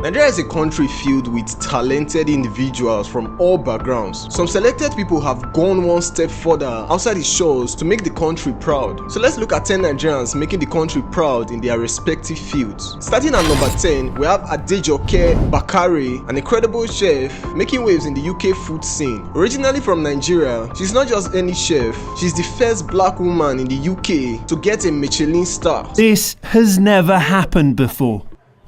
Nigeria is a country filled with talented individuals from all backgrounds. Some selected people have gone one step further outside the shores to make the country proud. So let's look at 10 Nigerians making the country proud in their respective fields. Starting at number 10, we have Adji Bakari, an incredible chef making waves in the UK food scene. Originally from Nigeria, she's not just any chef, she's the first black woman in the UK to get a Michelin star. This has never happened before.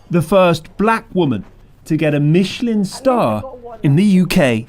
The first black woman to get a Michelin star in the UK.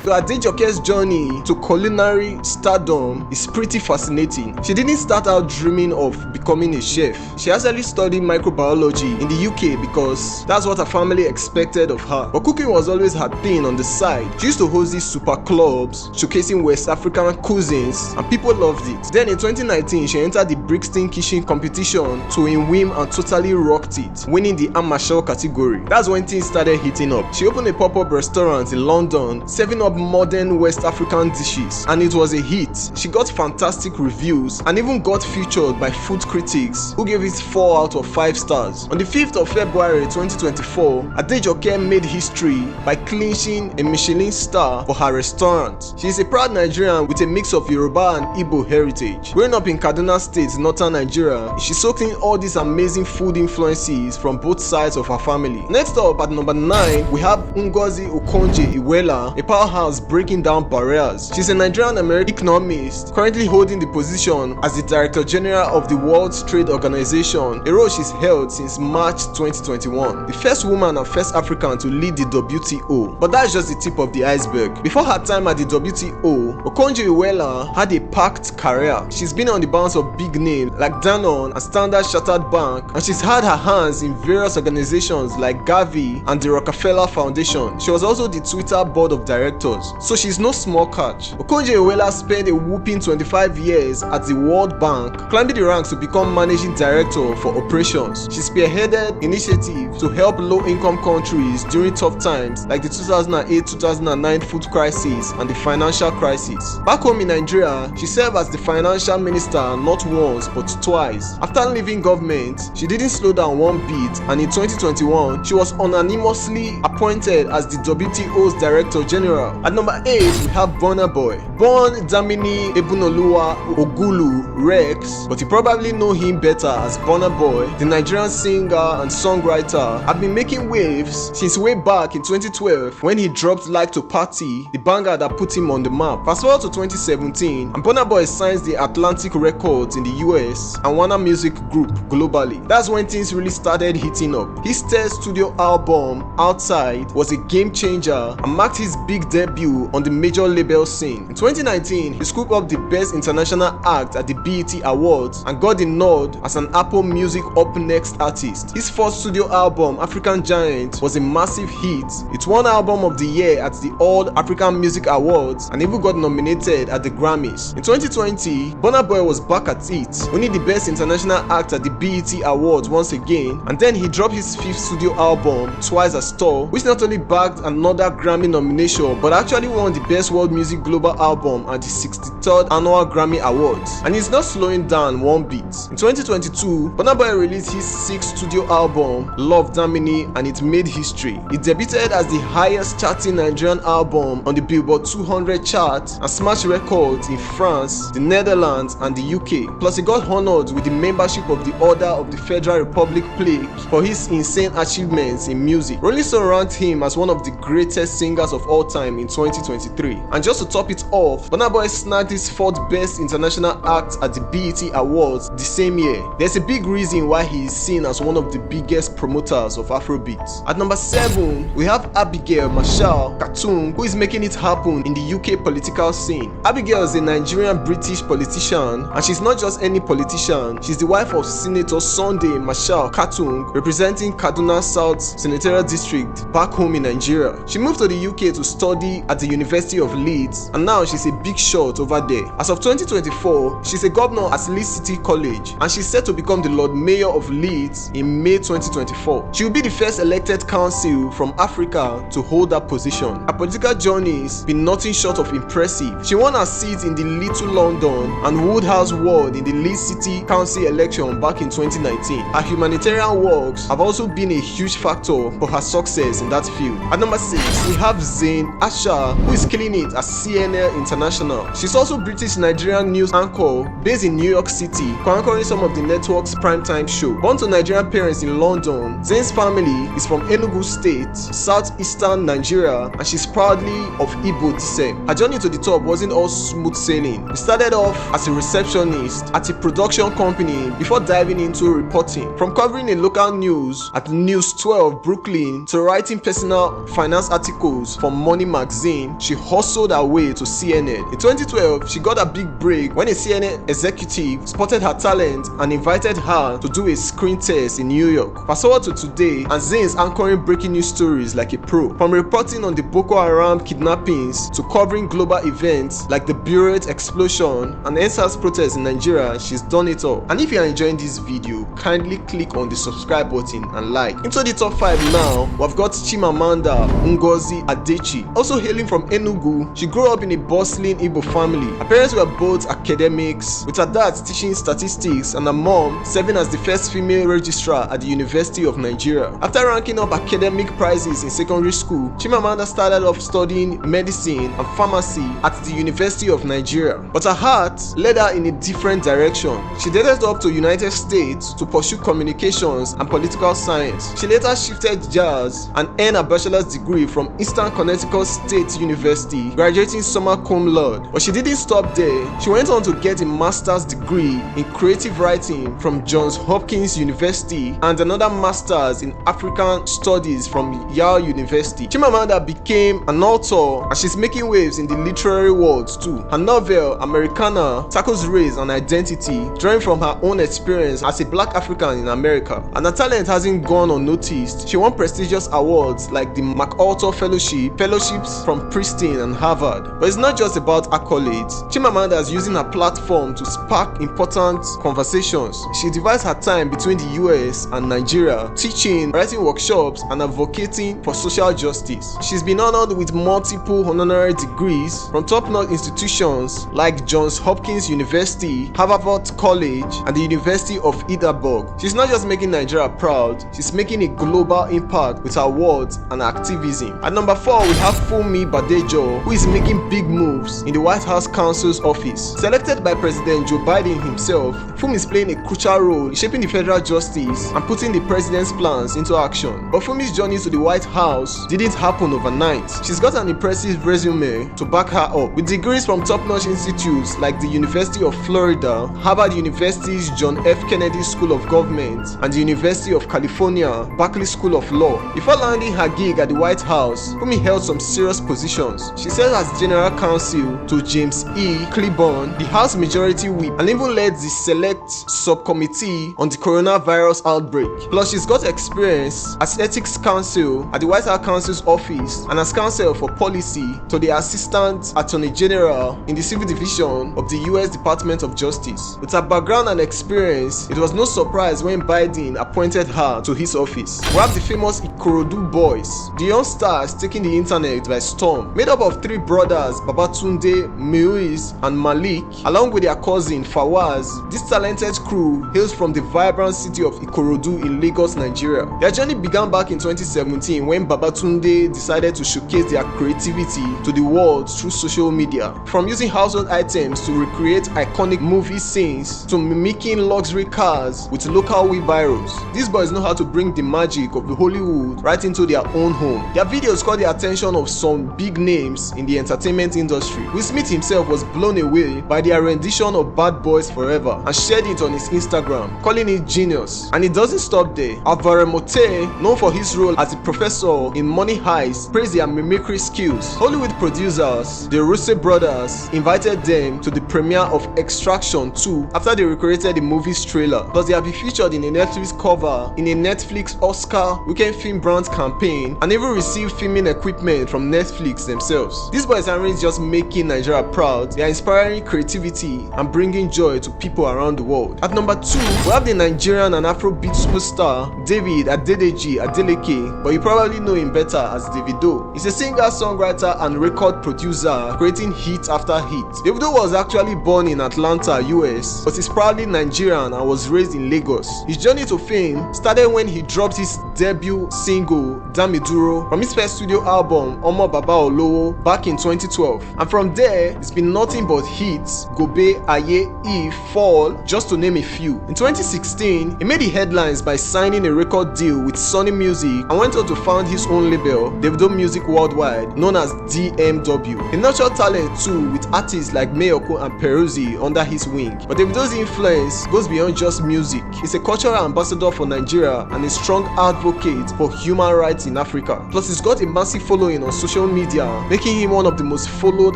So Adichie's journey to culinary stardom is pretty fascinating. She didn't start out dreaming of becoming a chef. She actually studied microbiology in the UK because that's what her family expected of her. But cooking was always her thing on the side. She used to host these super clubs showcasing West African cuisines and people loved it. Then in 2019, she entered the Brixton Kitchen competition to win and totally rocked it, winning the amateur category. That's when things started heating up. She opened a pop-up restaurant in London, serving up modern West African dishes, and it was a hit. She got fantastic reviews and even got featured by food critics who gave it 4 out of 5 stars. On the 5th of February 2024, Adichie made history by clinching a Michelin star for her restaurant. She is a proud Nigerian with a mix of Yoruba and Igbo heritage. Growing up in Kaduna State, northern Nigeria, she soaked in all these amazing food influences from both sides of her family. Next up at number 9, we have Ngozi Okonjo, a powerhouse breaking down barriers. She's a Nigerian-American economist currently holding the position as the Director General of the World Trade Organization, a role she's held since March 2021. The first woman and first African to lead the WTO. But that's just the tip of the iceberg. Before her time at the WTO, Okonjo had a packed career. She's been on the bounce of big names like Danone and Standard Chartered Bank, and she's had her hands in various organizations like Gavi and the Rockefeller Foundation. She was also the Twitter board of directors, so she's no small catch. Okonjo spent a whopping 25 years at the World Bank, climbing the ranks to become managing director for operations. She spearheaded initiatives to help low-income countries during tough times like the 2008-2009 food crisis and the financial crisis. Back home in Nigeria, she served as the financial minister not once but twice. After leaving government, she didn't slow down one bit, and in 2021, she was unanimously appointed as the WTO's Director General. At number 8, we have Burna Boy. Born Damini Ebunoluwa Ogulu Rex, but you probably know him better as Burna Boy, the Nigerian singer and songwriter, have been making waves since way back in 2012 when he dropped Like to Party, the banger that put him on the map. Fast forward to 2017, and Burna Boy signs the Atlantic Records in the US and Warner Music Group globally. That's when things really started hitting up. His third studio album, Outside, was a game changer and marked his big debut on the major label scene. In 2019, he scooped up the Best International Act at the BET Awards and got the nod as an Apple Music Up Next artist. His first studio album, African Giant, was a massive hit. It won Album of the Year at the All African Music Awards and even got nominated at the Grammys. In 2020, Burna Boy was back at it, winning the Best International Act at the BET Awards once again, and then he dropped his 5th studio album, Twice as Tall, which not only bagged another Grammy nomination but actually won the Best World Music Global Album at the 63rd Annual Grammy Awards, and he's not slowing down one bit. In 2022, Burna Boy released his 6th studio album, Love Damini, and it made history. It debuted as the highest charting Nigerian album on the Billboard 200 chart and smashed records in France, the Netherlands, and the UK. Plus, he got honored with the membership of the Order of the Federal Republic Plaque for his insane achievements in music. Rolling Stone ranked him as one of the greatest singers of all time in 2023. And just to top it off, Burna Boy snagged his 4th Best International Act at the BET Awards the same year. There's a big reason why he is seen as one of the biggest promoters of Afrobeat. At number 7, we have Abigail Mashal Kon, who is making it happen in the UK political scene. Abigail is a Nigerian-British politician, and she's not just any politician, she's the wife of Senator Sunday Mashal Kon, representing Kaduna South Senatorial District back home in Nigeria. She moved to the UK to study study at the University of Leeds, and now she's a big shot over there. As of 2024, she's a governor at Leeds City College, and she's set to become the Lord Mayor of Leeds in May 2024. She will be the first elected council from Africa to hold that position. Her political journey's been nothing short of impressive. She won her seat in the Little London and Woodhouse ward in the Leeds City Council election back in 2019. Her humanitarian works have also been a huge factor for her success in that field. At number 6, we have Zan Azeez, who is killing it at CNN International. She's also British Nigerian news anchor based in New York City, co-anchoring some of the network's primetime show. Born to Nigerian parents in London, Zan's family is from Enugu State, southeastern Nigeria, and she's proudly of Igbo descent. Her journey to the top wasn't all smooth sailing. She started off as a receptionist at a production company before diving into reporting. From covering a local news at News 12 Brooklyn to writing personal finance articles for Money magazine, she hustled her way to CNN. In 2012, she got a big break when a CNN executive spotted her talent and invited her to do a screen test in New York. Fast forward to today, and Zan's anchoring breaking news stories like a pro. From reporting on the Boko Haram kidnappings to covering global events like the Beirut explosion and NSAS protests in Nigeria, she's done it all. And if you are enjoying this video, kindly click on the subscribe button and like. Into the top 5 now, we've got Chimamanda Ngozi Adichie. Also hailing from Enugu, she grew up in a bustling Igbo family. Her parents were both academics, with her dad teaching statistics and her mom serving as the first female registrar at the University of Nigeria. After ranking up academic prizes in secondary school, Chimamanda started off studying medicine and pharmacy at the University of Nigeria. But her heart led her in a different direction. She headed up to United States to pursue communications and political science. She later shifted jazz and earned a bachelor's degree from Eastern Connecticut State University, graduating summa cum laude. But she didn't stop there. She went on to get a master's degree in creative writing from Johns Hopkins University and another master's in African Studies from Yale University. Chimamanda became an author, and she's making waves in the literary world too. Her novel Americana tackles race and identity, drawing from her own experience as a Black African in America. And her talent hasn't gone unnoticed. She won prestigious awards like the MacArthur fellowships from Princeton and Harvard. But it's not just about accolades. Chimamanda is using her platform to spark important conversations. She divides her time between the US and Nigeria, teaching, writing workshops, and advocating for social justice. She's been honored with multiple honorary degrees from top-notch institutions like Johns Hopkins University, Harvard College, and the University of Edinburgh. She's not just making Nigeria proud, she's making a global impact with her words and activism. At number 4, we have Femi Adesina, who is making big moves in the White House counsel's office. Selected by President Joe Biden himself, Femi is playing a crucial role in shaping the federal justice and putting the president's plans into action. But Femi's journey to the White House didn't happen overnight. She's got an impressive resume to back her up, with degrees from top-notch institutes like the University of Florida, Harvard University's John F. Kennedy School of Government, and the University of California, Berkeley School of Law. Before landing her gig at the White House, Femi held some serious positions. She served as General Counsel to James E. Cleburne, the House Majority Whip, and even led the Select Subcommittee on the coronavirus outbreak. Plus, she's got experience as Ethics Counsel at the White House Counsel's office and as Counsel for Policy to the Assistant Attorney General in the Civil Division of the US Department of Justice. With her background and experience, it was no surprise when Biden appointed her to his office. We have the famous Eoro Boys, the young stars taking the internet by storm. Made up of 3 brothers, Babatunde, Muiz, and Malik, along with their cousin Fawaz, this talented crew hails from the vibrant city of Ikorodu in Lagos, Nigeria. Their journey began back in 2017 when Babatunde decided to showcase their creativity to the world through social media. From using household items to recreate iconic movie scenes to mimicking luxury cars with local wheelbarrows, these boys know how to bring the magic of the Hollywood right into their own home. Their videos caught the attention of some big names in the entertainment industry. Will Smith himself was blown away by their rendition of Bad Boys Forever and shared it on his Instagram, calling it genius. And it doesn't stop there. Alvaro Mote, known for his role as a professor in Money Heist, praised their mimicry skills. Hollywood producers, the Russo brothers, invited them to the premiere of Extraction 2 after they recreated the movie's trailer. Plus, they have been featured in a Netflix cover, in a Netflix Oscar Weekend Film Brand campaign, and even received filming equipment from Netflix Netflix themselves. These boys aren't just making Nigeria proud, they are inspiring creativity and bringing joy to people around the world. At number 2, we have the Nigerian and Afrobeat superstar David Adeleke, but you probably know him better as Davido. He's a singer, songwriter and record producer, creating hit after hit. Davido was actually born in Atlanta, US, but is proudly Nigerian and was raised in Lagos. His journey to fame started when he dropped his debut single Damiduro from his first studio album Omo Baba Olowo back in 2012, and from there it's been nothing but hits: Gobe, Aye, Eve, Fall, just to name a few. In 2016, he made the headlines by signing a record deal with Sony Music and went on to found his own label, Davido Music Worldwide, known as DMW. He nurtured talent too, with artists like Mayoko and Peruzzi under his wing. But Davido's influence goes beyond just music. He's a cultural ambassador for Nigeria and a strong advocate for human rights in Africa. Plus, he's got a massive following on social media, making him one of the most followed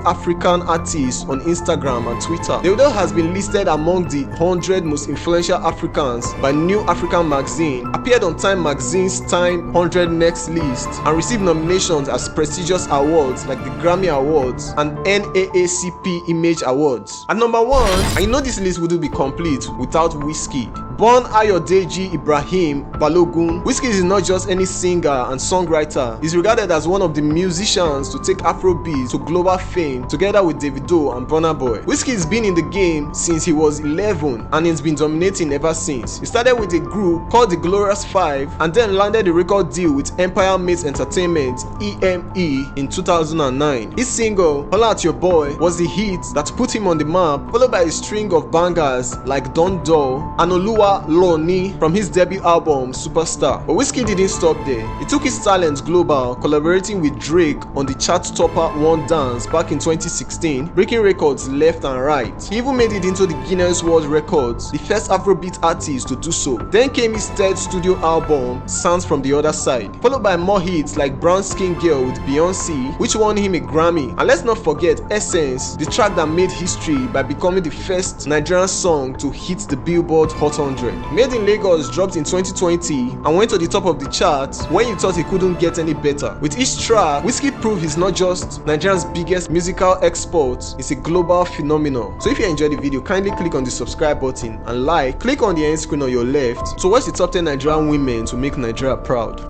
African artists on Instagram and Twitter. Davido has been listed among the 100 most influential Africans by New African magazine, appeared on Time magazine's Time 100 Next list, and received nominations as prestigious awards like the Grammy Awards and NAACP Image Awards. At number 1, and you know this list wouldn't be complete without Wizkid. Born Ayodeji Ibrahim Balogun, Wizkid is not just any singer and songwriter. He's regarded as one of the musicians to take Afrobeat to global fame together with Davido and Burna Boy. Wizkid has been in the game since he was 11 and he's been dominating ever since. He started with a group called the Glorious Five and then landed a record deal with Empire Mates Entertainment (EME) in 2009. His single Holla at Your Boy was the hit that put him on the map, followed by a string of bangers like Don Do and Oluwa Loni from his debut album Superstar. But Wizkid didn't stop there. He took his talent global, collaborating with Drake on the chart topper One Dance back in 2016, breaking records left and right. He even made it into the Guinness World Records, the first Afrobeat artist to do so. Then came his third studio album, Sounds from the Other Side, followed by more hits like Brown Skin Girl with Beyonce, which won him a Grammy. And let's not forget Essence, the track that made history by becoming the first Nigerian song to hit the Billboard Hot 100. Made in Lagos dropped in 2020 and went to the top of the charts when you thought he couldn't get any better. With each track, Wizkid proved he's not just Nigeria's biggest musical export, it's a global phenomenon. So if you enjoyed the video, kindly click on the subscribe button and click on the end screen on your left to watch the top 10 Nigerian women to make Nigeria proud.